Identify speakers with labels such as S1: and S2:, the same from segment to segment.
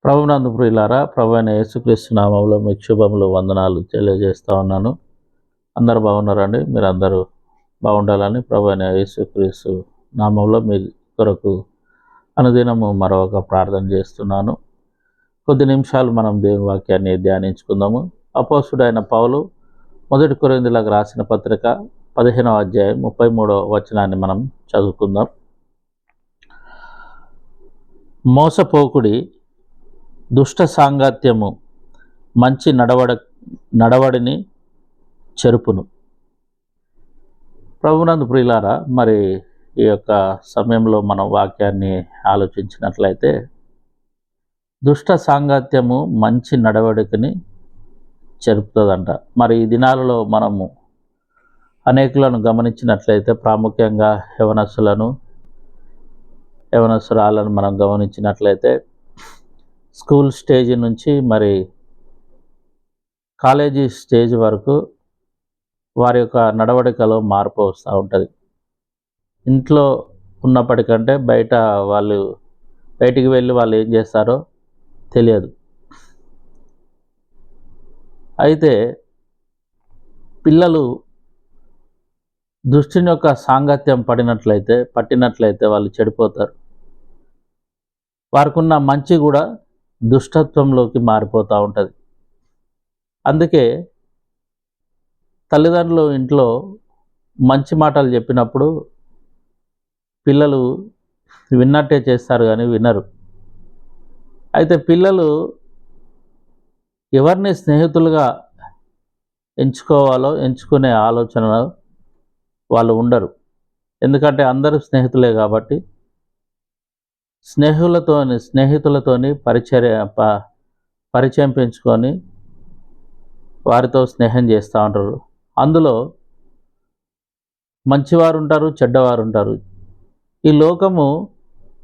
S1: ప్రభునందు ప్రియులారా, ప్రభు అయిన యేసుక్రీస్తు నామములో మీకు శుభములు వందనాలు తెలియజేస్తా ఉన్నాను. అందరూ బాగున్నారండి? మీరందరూ బాగుండాలని ప్రభు అయిన యేసుక్రీస్తు నామంలో మీ కొరకు అనుదినము మరొక ప్రార్థన చేస్తున్నాను. కొద్ది నిమిషాలు మనం దేవుని వాక్యాన్ని ధ్యానించుకుందాము. అపోస్తుడైన పౌలు మొదటి కొరింథీయులకు రాసిన పత్రిక 15వ అధ్యాయం 33వ వచనాన్ని మనం చదువుకుందాం. మోసపోకుడి, దుష్ట సాంగత్యము మంచి నడవడిని చెరుపును. ప్రభునందు ప్రియులారా, మరి ఈ యొక్క సమయంలో మనం వాక్యాన్ని ఆలోచించినట్లయితే దుష్ట సాంగత్యము మంచి నడవడికని చెరుపుతుందంట. మరి ఈ దినాలలో మనము అనేకులను గమనించినట్లయితే, ప్రాముఖ్యంగా యవనస్తురాలను మనం గమనించినట్లయితే స్కూల్ స్టేజ్ నుంచి మరి కాలేజీ స్టేజ్ వరకు వారి యొక్క నడవడికలో మార్పు వస్తూ ఉంటుంది. ఇంట్లో ఉన్నప్పటికంటే బయటికి వెళ్ళి వాళ్ళు ఏం చేస్తారో తెలియదు. అయితే పిల్లలు దుష్టుని యొక్క సాంగత్యం పట్టినట్లయితే వాళ్ళు చెడిపోతారు. వారికి ఉన్న మంచి కూడా దుష్టత్వంలోకి మారిపోతూ ఉంటుంది. అందుకే తల్లిదండ్రులు ఇంట్లో మంచి మాటలు చెప్పినప్పుడు పిల్లలు విన్నట్టే చేస్తారు, కానీ వినరు. అయితే పిల్లలు ఎవరిని స్నేహితులుగా ఎంచుకునే ఆలోచన వాళ్ళు ఉండరు. ఎందుకంటే అందరూ స్నేహితులే కాబట్టి స్నేహితులతోని పరిచయం పెంచుకొని వారితో స్నేహం చేస్తూ ఉంటారు. అందులో మంచివారు ఉంటారు, చెడ్డవారు ఉంటారు. ఈ లోకము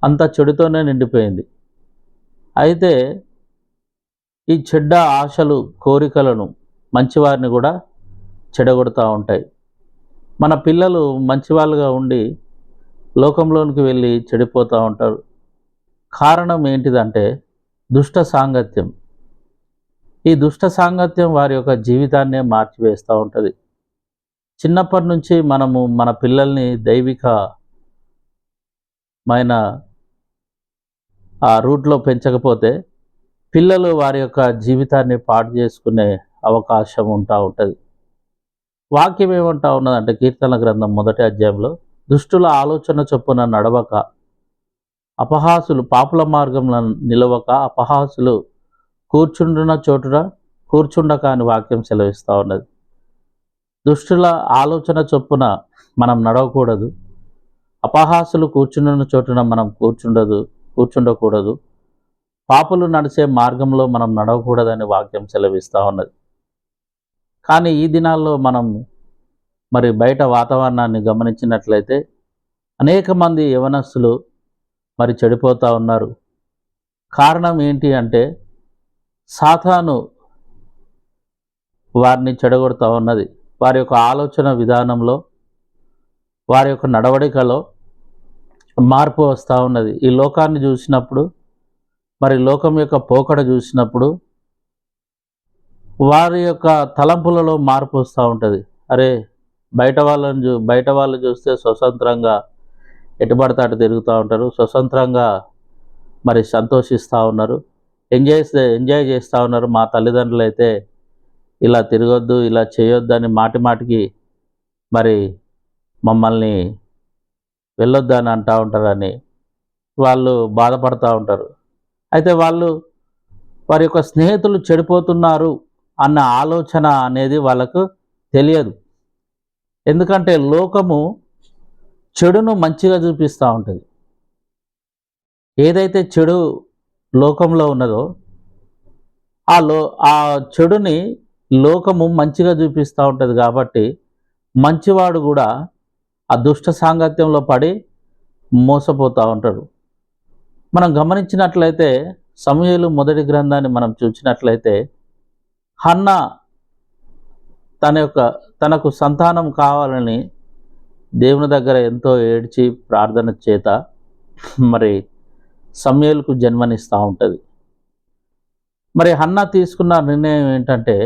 S1: అంతా చెడుతోనే నిండిపోయింది. అయితే ఈ చెడ్డ ఆశలు, కోరికలను మంచివారిని కూడా చెడగొడుతూ ఉంటాయి. మన పిల్లలు మంచివాళ్ళుగా ఉండి లోకంలోనికి వెళ్ళి చెడిపోతూ ఉంటారు. కారణం ఏంటిదంటే దుష్ట సాంగత్యం. ఈ దుష్ట సాంగత్యం వారి యొక్క జీవితాన్నే మార్చివేస్తూ ఉంటుంది. చిన్నప్పటి నుంచి మనము మన పిల్లల్ని దైవికమైన ఆ రూట్లో పెంచకపోతే పిల్లలు వారి యొక్క జీవితాన్ని పాడు చేసుకునే అవకాశం ఉంటుంది. వాక్యం ఏమంటా ఉన్నదంటే, కీర్తన గ్రంథం 1వ అధ్యాయంలో, దుష్టుల ఆలోచన చొప్పున నడవక, పాపుల మార్గంలో నిలవక, అపహాసులు కూర్చుండున చోటున కూర్చుండక అని వాక్యం సెలవిస్తూ ఉన్నది. దుష్టుల ఆలోచన చొప్పున మనం నడవకూడదు. అపహాసులు కూర్చుండున చోటున మనం కూర్చుండకూడదు. పాపులు నడిచే మార్గంలో మనం నడవకూడదని వాక్యం సెలవిస్తూ ఉన్నది. కానీ ఈ దినాల్లో మనం మరి బయట వాతావరణాన్ని గమనించినట్లయితే అనేక మంది యవనస్తులు మరి చెడిపోతూ ఉన్నారు. కారణం ఏంటి అంటే సాతాను వారిని చెడగొడుతూ ఉన్నది. వారి యొక్క ఆలోచన విధానంలో, వారి యొక్క నడవడికలో మార్పు వస్తూ ఉన్నది. ఈ లోకాన్ని చూసినప్పుడు, మరి లోకం యొక్క పోకడ చూసినప్పుడు వారి యొక్క తలంపులలో మార్పు వస్తూ ఉంటుంది. అరే, బయట వాళ్ళు చూస్తే స్వతంత్రంగా ఎటుపడితే అటు తిరుగుతూ ఉంటారు, స్వతంత్రంగా మరి సంతోషిస్తూ ఉన్నారు, ఎంజాయ్ చేస్తూ ఉన్నారు. మా తల్లిదండ్రులు అయితే ఇలా తిరగొద్దు, ఇలా చేయొద్దు అని మాటికి మరి మమ్మల్ని వెళ్ళొద్దు అని అంటూ ఉంటారని వాళ్ళు బాధపడుతూ ఉంటారు. అయితే వారి యొక్క స్నేహితులు చెడిపోతున్నారు అన్న ఆలోచన అనేది వాళ్ళకు తెలియదు. ఎందుకంటే లోకము చెడును మంచిగా చూపిస్తూ ఉంటుంది. ఏదైతే చెడు లోకంలో ఉన్నదో ఆ చెడుని లోకము మంచిగా చూపిస్తూ ఉంటుంది. కాబట్టి మంచివాడు కూడా ఆ దుష్ట సాంగత్యంలో పడి మోసపోతూ ఉంటాడు. మనం గమనించినట్లయితే సమూయేలు మొదటి గ్రంథాన్ని మనం చూసినట్లయితే, హన్నా తనకు సంతానం కావాలని దేవుని దగ్గర ఎంతో ఏడ్చి ప్రార్థన చేత మరి సమూయేలుకు జన్మనిస్తూ ఉంటుంది. మరి హన్నా తీసుకున్న నిర్ణయం ఏంటంటే,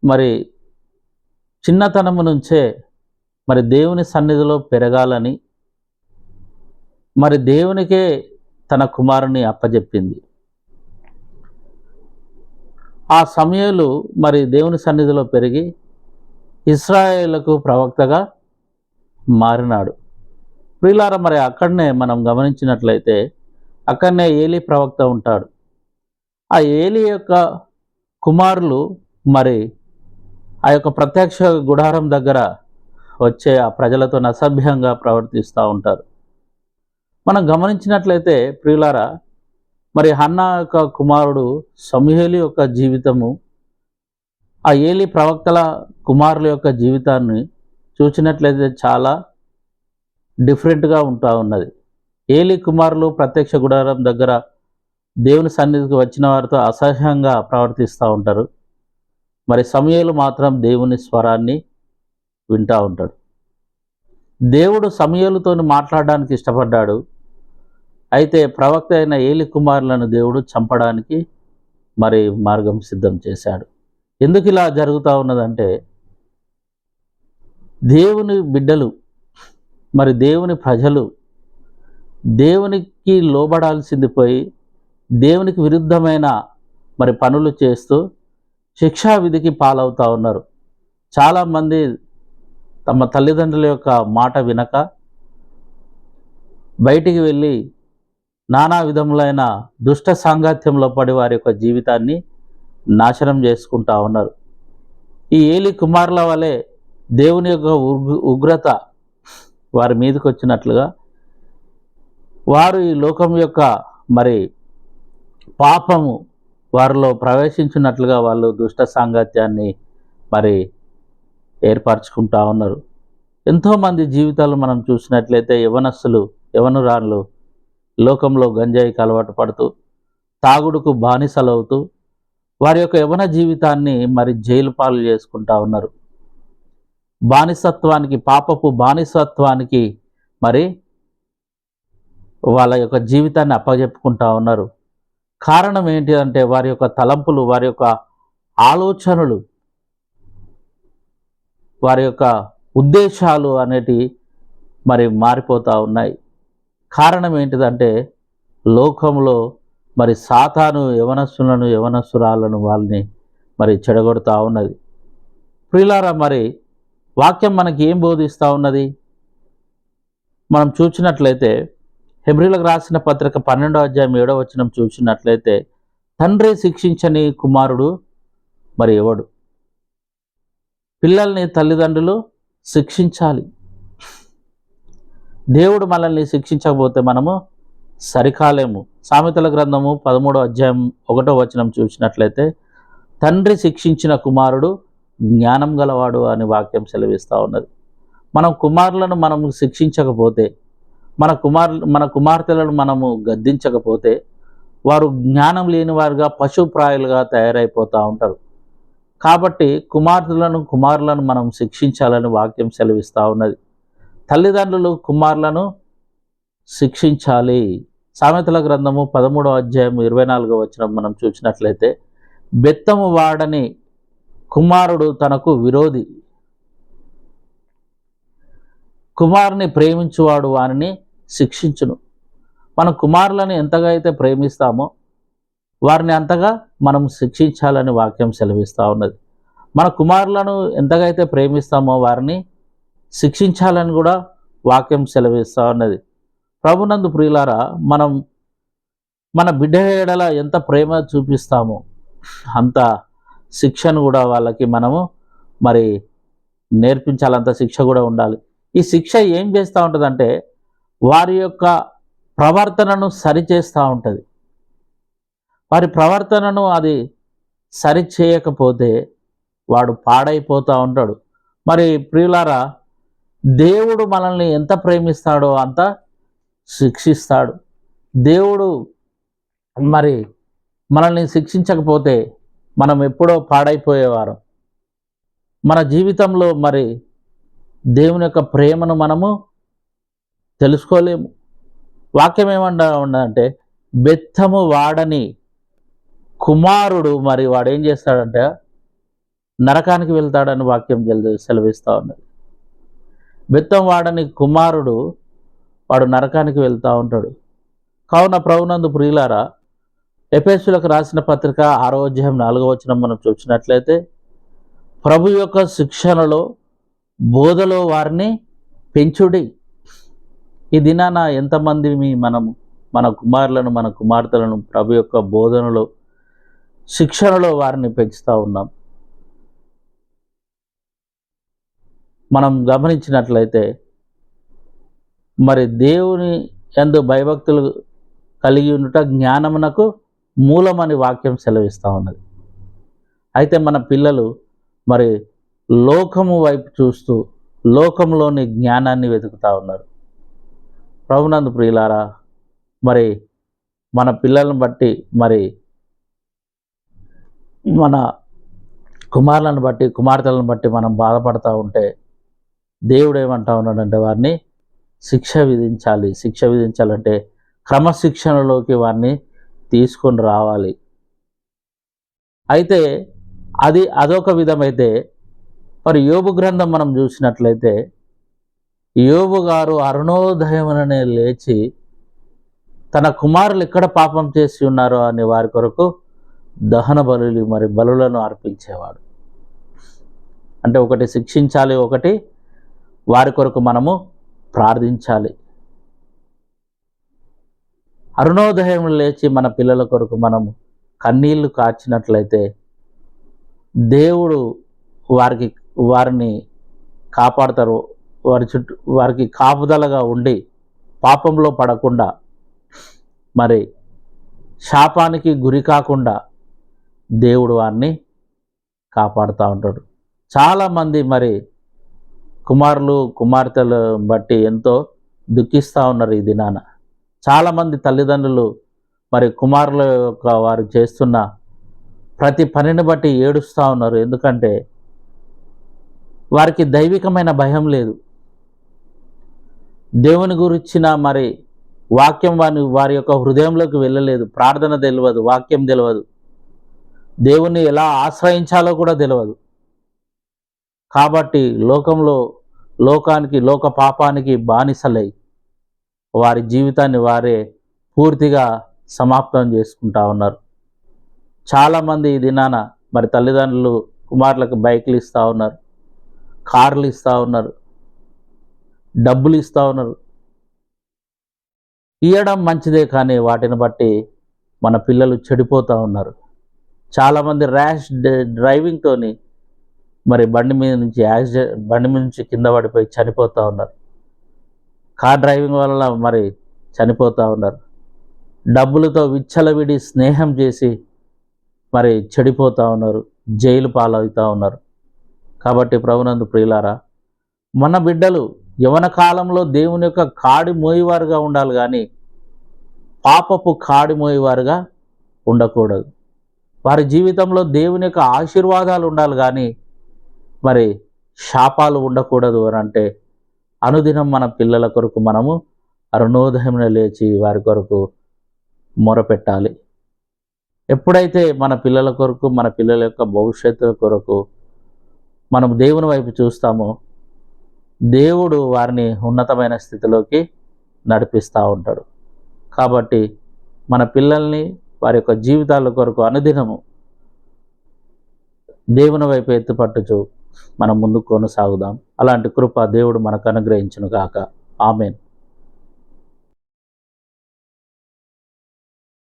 S1: మరి చిన్నతనము నుంచే మరి దేవుని సన్నిధిలో పెరగాలని, మరి దేవునికే తన కుమారుని అప్పజెప్పింది. ఆ సమూయేలు మరి దేవుని సన్నిధిలో పెరిగి ఇశ్రాయేలుకు ప్రవక్తగా మారినాడు. ప్రియులారా, మరి అక్కడనే మనం గమనించినట్లయితే అక్కడనే ఏలీ ప్రవక్త ఉంటాడు. ఆ ఏలీ యొక్క కుమారులు మరి ఆ యొక్క ప్రత్యక్ష గుడారం దగ్గర వచ్చే ఆ ప్రజలతో అసభ్యంగా ప్రవర్తిస్తూ ఉంటారు. మనం గమనించినట్లయితే ప్రియులారా, మరి హన్నా యొక్క కుమారుడు సమూయేలు యొక్క జీవితము ఆ ఏలీ ప్రవక్తల కుమారుల యొక్క జీవితాన్ని చూసినట్లయితే చాలా డిఫరెంట్గా ఉంటా ఉన్నది. ఏలీ కుమారులు ప్రత్యక్ష గుడారం దగ్గర దేవుని సన్నిధికి వచ్చిన వారితో అసహ్యంగా ప్రవర్తిస్తూ ఉంటారు. మరి సమూయేలు మాత్రం దేవుని స్వరాన్ని వింటూ ఉంటాడు. దేవుడు సమూయేలుతో మాట్లాడడానికి ఇష్టపడ్డాడు. అయితే ప్రవక్త అయిన ఏలీ కుమారులను దేవుడు చంపడానికి మరి మార్గం సిద్ధం చేశాడు. ఎందుకు ఇలా జరుగుతూ ఉన్నదంటే, దేవుని బిడ్డలు మరి దేవుని ప్రజలు దేవునికి లోబడాల్సింది పోయి దేవునికి విరుద్ధమైన మరి పనులు చేస్తూ శిక్షా విధికి పాలవుతూ ఉన్నారు. చాలామంది తమ తల్లిదండ్రుల యొక్క మాట వినక బయటికి వెళ్ళి నానా విధములైన దుష్ట సాంగత్యంలో పడి వారి యొక్క జీవితాన్ని నాశనం చేసుకుంటా ఉన్నారు. ఈ ఏలీ కుమారుల వలె దేవుని యొక్క ఉగ్రత వారి మీదకి వచ్చినట్లుగా వారు ఈ లోకం యొక్క మరి పాపము వారిలో ప్రవేశించినట్లుగా వాళ్ళు దుష్ట సాంగత్యాన్ని మరి ఏర్పరచుకుంటా ఉన్నారు. ఎంతోమంది జీవితాలు మనం చూసినట్లయితే యవనురాళ్ళు లోకంలో గంజాయికి అలవాటు పడుతూ తాగుడుకు బానిసలవుతూ వారి యొక్క యవన జీవితాన్ని మరి జైలు పాలు చేసుకుంటా ఉన్నారు. బానిసత్వానికి, పాపపు బానిసత్వానికి మరి వాళ్ళ యొక్క జీవితాన్ని అప్పజెప్పుకుంటా ఉన్నారు. కారణం ఏంటి అంటే వారి యొక్క తలంపులు, వారి యొక్క ఆలోచనలు, వారి యొక్క ఉద్దేశాలు అనేటివి మరి మారిపోతూ ఉన్నాయి. కారణం ఏంటిదంటే లోకంలో మరి సాతాను యవనస్తురాలను వాళ్ళని మరి చెడగొడుతూ ఉన్నది. ప్రియులారా, మరి వాక్యం మనకి ఏం బోధిస్తూ ఉన్నది? మనం చూసినట్లయితే హెబ్రీలకు రాసిన పత్రిక 12వ అధ్యాయం 7వ వచనం చూసినట్లయితే, తండ్రి శిక్షించని కుమారుడు మరి ఎవడు? పిల్లల్ని తల్లిదండ్రులు శిక్షించాలి. దేవుడు మనల్ని శిక్షించకపోతే మనము సరికాలేము. సామెతల గ్రంథము 13వ అధ్యాయం 1వ వచనం చూసినట్లయితే, తండ్రి శిక్షించిన కుమారుడు జ్ఞానం గలవాడు అని వాక్యం సెలవిస్తూ ఉన్నది. మనం కుమారులను మనము శిక్షించకపోతే, మన కుమార్తెలను మనము గద్దించకపోతే వారు జ్ఞానం లేని వారుగా పశుప్రాయులుగా తయారైపోతూ ఉంటారు. కాబట్టి కుమారులను మనం శిక్షించాలని వాక్యం సెలవిస్తూ ఉన్నది. తల్లిదండ్రులు కుమారులను శిక్షించాలి. సామెతల గ్రంథము 13వ అధ్యాయం 24వ వచనం మనం చూసినట్లయితే, బెత్తము వాడని కుమారుడు తనకు విరోధి, కుమారుని ప్రేమించువాడు వారిని శిక్షించును. మన కుమారులను ఎంతగా అయితే ప్రేమిస్తామో వారిని అంతగా మనం శిక్షించాలని వాక్యం సెలవిస్తూ ఉన్నది. మన కుమారులను ఎంతగా అయితే ప్రేమిస్తామో వారిని శిక్షించాలని కూడా వాక్యం సెలవిస్తూ ఉన్నది. ప్రభునందు ప్రియులారా, మనం మన బిడ్డ ఎడల ఎంత ప్రేమ చూపిస్తామో అంత శిక్షను కూడా వాళ్ళకి మనము మరి నేర్పించాలి, అంత శిక్ష కూడా ఉండాలి. ఈ శిక్ష ఏం చేస్తూ ఉంటుందంటే వారి యొక్క ప్రవర్తనను సరిచేస్తూ ఉంటుంది. వారి ప్రవర్తనను అది సరి చేయకపోతే వాడు పాడైపోతూ ఉంటాడు. మరి ప్రియులారా, దేవుడు మనల్ని ఎంత ప్రేమిస్తాడో అంత శిక్షిస్తాడు. దేవుడు మరి మనల్ని శిక్షించకపోతే మనం ఎప్పుడో పాడైపోయేవారు. మన జీవితంలో మరి దేవుని యొక్క ప్రేమను మనము తెలుసుకోలేము. వాక్యం ఏమంటే బెత్తము వాడని కుమారుడు మరి వాడు ఏం చేస్తాడంటే నరకానికి వెళ్తాడని వాక్యం సెలవిస్తూ ఉన్నది. బెత్తం వాడని కుమారుడు వాడు నరకానికి వెళ్తూ ఉంటాడు. కావున ప్రభునందు ప్రియులారా, ఎఫెసీయులకు రాసిన పత్రిక 6వ అధ్యాయం 4వ వచనం మనం చూసినట్లయితే, ప్రభు యొక్క శిక్షణలో బోధలో వారిని పెంచుడి. ఈ దినాన ఎంతమంది మన కుమారులను మన కుమార్తెలను ప్రభు యొక్క బోధనలో శిక్షణలో వారిని పెంచుతూ ఉన్నాం. మనం గమనించినట్లయితే మరి దేవుని యందు భయభక్తులు కలిగి ఉండుట జ్ఞానమునకు మూలమని వాక్యం సెలవిస్తూ ఉన్నది. అయితే మన పిల్లలు మరి లోకము వైపు చూస్తూ లోకంలోని జ్ఞానాన్ని వెతుకుతూ ఉన్నారు. ప్రభునందు ప్రియులారా, మరి మన పిల్లలను బట్టి మరి మన కుమారులను బట్టి కుమార్తెలను బట్టి మనం బాధపడుతూ ఉంటే దేవుడు ఏమంటా ఉన్నాడంటే వారిని శిక్ష విధించాలంటే క్రమశిక్షణలోకి వారిని తీసుకొని రావాలి. అయితే అదొక విధమైతే మరి యోబు గ్రంథం మనం చూసినట్లయితే యోబు గారు అరుణోదయముననే లేచి తన కుమారులు ఎక్కడ పాపం చేసి ఉన్నారో అని వారి కొరకు దహన బలులు మరి బలులను అర్పించేవాడు. అంటే ఒకటి శిక్షించాలి, ఒకటి వారి కొరకు మనము ప్రార్థించాలి. అరుణోదయం లేచి మన పిల్లల కొరకు మనము కన్నీళ్లు కార్చినట్లయితే దేవుడు వారిని కాపాడతారు. వారికి కాపుదలగా ఉండి పాపంలో పడకుండా మరి శాపానికి గురి కాకుండా దేవుడు వారిని కాపాడుతూ ఉంటాడు. చాలామంది మరి కుమారులు కుమార్తెలు బట్టి ఎంతో దుఃఖిస్తూ ఉన్నారు ఈ దినాన. చాలామంది తల్లిదండ్రులు మరి కుమారుల యొక్క వారు చేస్తున్న ప్రతి పనిని బట్టి ఏడుస్తూ ఉన్నారు. ఎందుకంటే వారికి దైవికమైన భయం లేదు. దేవుని గురించిన మరి వాక్యం వారి యొక్క హృదయంలోకి వెళ్ళలేదు. ప్రార్థన తెలియదు, వాక్యం తెలియదు, దేవుణ్ణి ఎలా ఆశ్రయించాలో కూడా తెలియదు. కాబట్టి లోక పాపానికి బానిసలై వారి జీవితాన్ని వారే పూర్తిగా సమాప్తం చేసుకుంటా ఉన్నారు. చాలామంది ఈ దినాన మరి తల్లిదండ్రులు కుమారులకు బైకులు ఇస్తూ ఉన్నారు, కార్లు ఇస్తూ ఉన్నారు, డబ్బులు ఇస్తూ ఉన్నారు. ఇవ్వడం మంచిదే, కానీ వాటిని బట్టి మన పిల్లలు చెడిపోతూ ఉన్నారు. చాలామంది ర్యాష్ డ్రైవింగ్తోని మరి బండి మీద నుంచి కింద పడిపోయి చనిపోతూ ఉన్నారు. కార్ డ్రైవింగ్ వల్ల మరి చనిపోతూ ఉన్నారు. డబ్బులతో విచ్చలవిడి స్నేహం చేసి మరి చెడిపోతూ ఉన్నారు, జైలు పాలవుతూ ఉన్నారు. కాబట్టి ప్రభునందు ప్రియులారా, మన బిడ్డలు యవన కాలంలో దేవుని యొక్క కాడి మోయివారుగా ఉండాలి, కానీ పాపపు కాడి మోయివారుగా ఉండకూడదు. వారి జీవితంలో దేవుని యొక్క ఆశీర్వాదాలు ఉండాలి, కానీ మరి శాపాలు ఉండకూడదు అని అంటే అనుదినం మన పిల్లల కొరకు మనము అరుణోదయమున లేచి వారి కొరకు మొరపెట్టాలి. ఎప్పుడైతే మన పిల్లల కొరకు మన పిల్లల యొక్క భవిష్యత్తు కొరకు మనం దేవుని వైపు చూస్తామో దేవుడు వారిని ఉన్నతమైన స్థితిలోకి నడిపిస్తూ ఉంటాడు. కాబట్టి మన పిల్లల్ని వారి యొక్క జీవితాల కొరకు అనుదినము దేవుని వైపు ఎత్తుపట్టుచు మనం ముందుకు కొనసాగుదాం. అలాంటి కృప దేవుడు మనకు అనుగ్రహించును గాక. ఆమేన్.